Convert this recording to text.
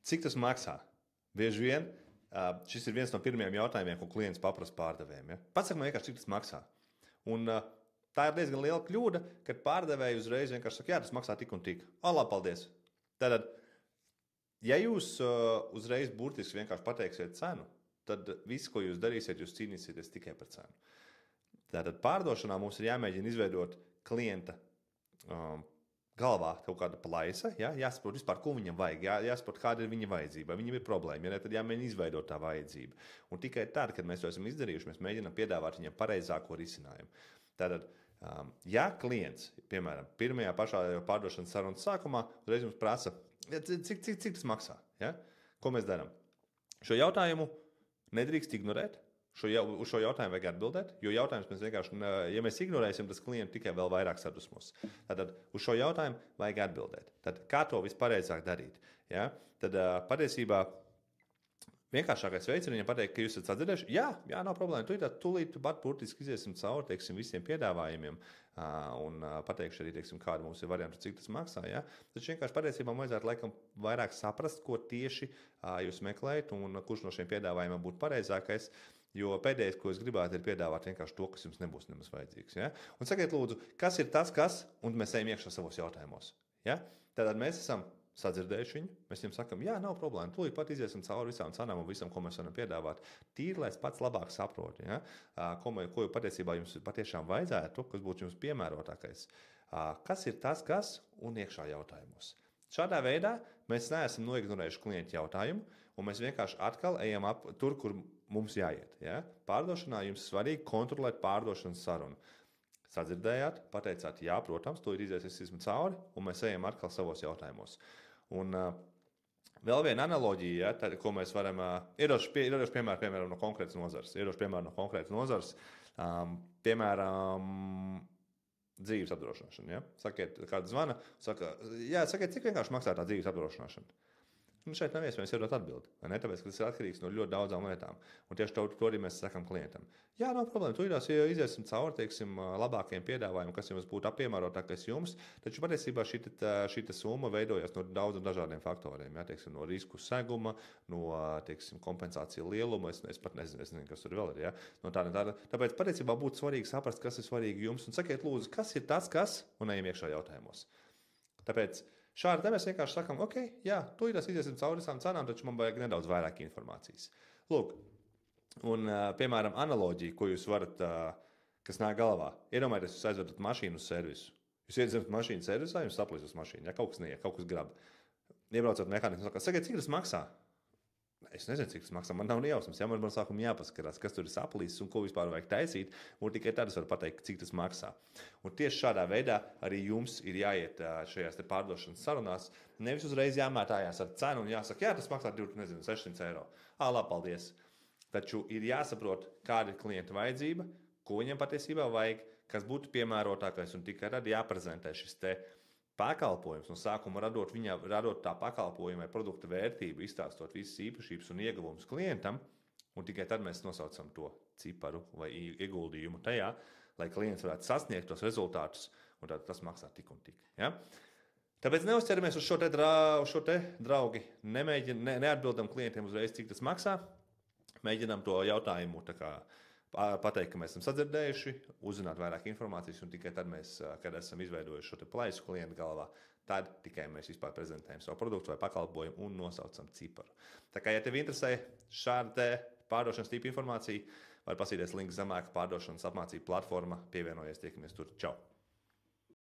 Cik tas maksā? Bieži vien šis ir viens no pirmajiem jautājumiem, ko klients paprasa pārdevējiem. Ja? Pasaka man vienkārši, cik tas maksā. Un tā ir diezgan liela kļūda, kad pārdevēji uzreiz vienkārši saka, jā, tas maksā tik un tik. Labi, paldies. Tātad, ja jūs uzreiz burtiski vienkārši pateiksiet cenu, tad viss, ko jūs darīsiet, jūs cīnīsieties tikai par cenu. Tātad pārdošanā mums ir jāmēģina izveidot klienta galvā kaut kāda plaisa, ja? Jāsaprot vispār, ko viņam vajag, jāsaprot, kāda ir viņa vajadzība, viņam ir problēma, ja ne, tad jāmēģina izveidot tā vajadzība. Un tikai tad, kad mēs to esam izdarījuši, mēs mēģinām piedāvāt viņam pareizāko risinājumu. Tātad, ja klients, piemēram, pirmajā pašā pārdošanas sarunas sākumā, uzreiz mums prasa, cik tas maksā, ja? Ko mēs darām? Šo jautājumu nedrīkst ignorēt. Uz šo jautājumu vajag atbildēt, jo jautājums mēs vienkārši, ja mēs ignorēsim, tas klients tikai vēl vairāk sadusmos. Tātad uz šo jautājumu vajag atbildēt. Tad kā to vispareizāk darīt? Ja? Tad patiesībā vienkāršākais veids ir viņam pateikt, ka jūs esat sadzirdējuši. Jā, nav problēma. Tūlīt burtiski iziesim cauri, teiksim, visiem piedāvājumiem un pateikšu arī, teiksim, kāda mums ir varianti, cik tas maksā. Ja? Taču vienkārši patiesībā vajadzētu laikam vairāk saprast, ko tieši jūs meklējat un kurš no šiem piedāvājumiem būtu pareizākais. Jo pēdējais, ko es gribētu, ir piedāvāt vienkārši to, kas jums nebūs nemaz vajadzīgs. Ja? Un sakiet, lūdzu, kas ir tas, un mēs ejam iekšā savos jautājumos. Ja? Tātad mēs esam sadzirdējuši viņu, mēs viņam sakam, jā, nav problēma, tūlīt pat iziesim cauri visām cenām un visam, ko mēs varam piedāvāt. Tīri, lai es pats labāk saprotu, ja? Ko patiesībā jums patiešām vajadzētu, kas būtu jums piemērotākais. Kas ir tas, un iekšā jautājumos. Šādā veidā mēs neesam noignorējuši klientu jautājumu, un mēs vienkārši atkal ejam tur, kur mums jāiet. Ja? Pārdošanā jums svarīgi kontrolēt pārdošanas sarunu. Sadzirdējāt, pateicāt, jā, protams, to ir izies cauri, un mēs ejam atkal savos jautājumos. Un vēl viena analoģija, ja, ko mēs varam, iedošu piemēru no konkrētas nozares. Piemēram, dzīves apdrošināšana. Ja? Sakiet, kāda zvana, sakiet, cik vienkārši maksā tā dzīves apdrošināšana. Un šeit nav iespējams iedot atbildi, ne? Tāpēc, ka tas ir atkarīgs no ļoti daudzām lietām. Un tieši to arī mēs sakam klientam. Jā, nav problēma, tūlītās iziesim cauri, teiksim, labākajiem piedāvājumiem, kas jums būtu piemērotākais jums, taču patiesībā šī summa veidojas no daudziem dažādiem faktoriem, ja? Teiksim, no risku seguma, no, teiksim, kompensācija lieluma, es pat nezinu, kas tur vēl ir, ja? No tāda. Tāpēc patiesībā būtu svarīgi saprast, kas ir svarīgi jums, un sakiet, lūdzu, kas ir tas, un ejam iekšā jautājumos. Tāpēc šādi mēs vienkārši sakām, ok, jā, tūlītās iziesim cauri visām cenām, taču man vajag nedaudz vairāk informācijas. Lūk, un, piemēram, analoģija, ko jūs varat, kas nāk galvā. Iedomājieties, jūs aizvedat mašīnu uz servisu. Jūs iedzemat mašīnu servisā, jums saplīs uz mašīnu, ja kaut kas neiet, kaut kas grab. Iebraucot mehāniku un saka, sakiet, cik tas maksā? Es nezinu, cik tas maksā. Man nav nejausmas. Ja? Man sākumā jāpaskatās, kas tur ir saplīsis un ko vispār vajag taisīt. Un tikai tad es varu pateikt, cik tas maksā. Un tieši šādā veidā arī jums ir jāiet šajās pārdošanas sarunās. Nevis uzreiz jāmētājās ar cenu un jāsaka, jā, tas maksā 600 eiro. Labi, paldies. Taču ir jāsaprot, kāda ir klienta vajadzība, ko viņam patiesībā vajag, kas būtu piemērotākais, un tikai tad jāprezentē šis te pakalpojums, no sākuma radot tā pakalpojuma vai produkta vērtību, izstāstot visas īpašības un ieguvumus klientam, un tikai tad mēs nosaucam to ciparu vai ieguldījumu tajā, lai klients varētu sasniegt tos rezultātus, un tad tas maksā tik un tik. Ja? Tāpēc neuzķeramies uz šo te draugi, neatbildam klientiem uzreiz, cik tas maksā, mēģinām to jautājumu tā kā pateikt, ka mēs esam sadzirdējuši, uzzināt vairāk informācijas, un tikai tad mēs, kad esam izveidojuši šo te plaisu klientu galvā, tad tikai mēs vispār prezentējam savu produktu vai pakalpojumu un nosaucam ciparu. Tā kā, ja tev interesē šāda te pārdošanas tipa informācija, var pasīties links zemāk pārdošanas apmācību platforma, pievienojies, tiekamies tur. Čau!